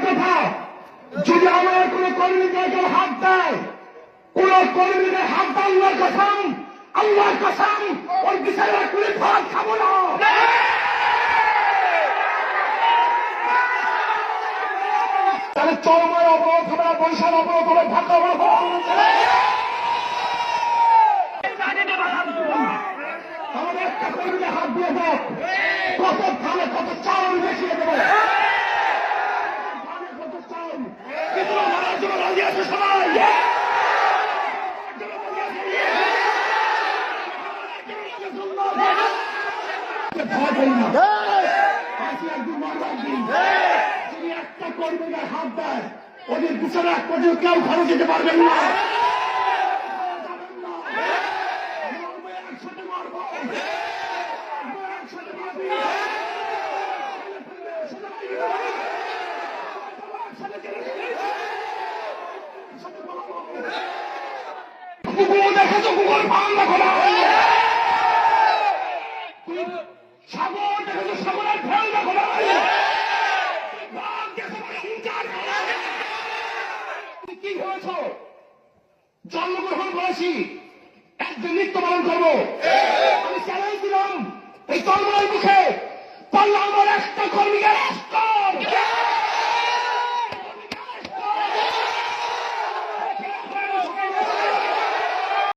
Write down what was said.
কথা, যদি আমার কোন কর্মীদের হাত দেয়, কোন কর্মীদের হাত দেয়, আল্লাহর কসম ওই বিচারের কোনো ভাত খাবো না। তাহলে চরমায় অবরোধ হবে না, বৈশাখ অবরোধ হবে, ঢাকা অবরোধ হবে। আমাদের একটা কর্মীদের হাত দিয়ে দেব, কত ধানে কত চাল দেখিয়ে দেবো, কত চাল কিন্তু মারার জন্য রাজি আছে সবাই। একটা কর্মীদের হাত দেয়, ওদের পিছনে এক পর্যন্ত কেউ ঘরে যেতে পারবেন না। কুকুর দেখেছো, কুকুর ফার্ম দেখো না। সাগর দেখেছো, সাগরের ফেল দেখো না। কি হয়েছ? জন্মগ্রহণ করেছি, একদিন মৃত্যু পালন করবো। আমি চ্যালেঞ্জ দিলাম এই তলমার মুখে, পারলে আমার একটা কর্মীকে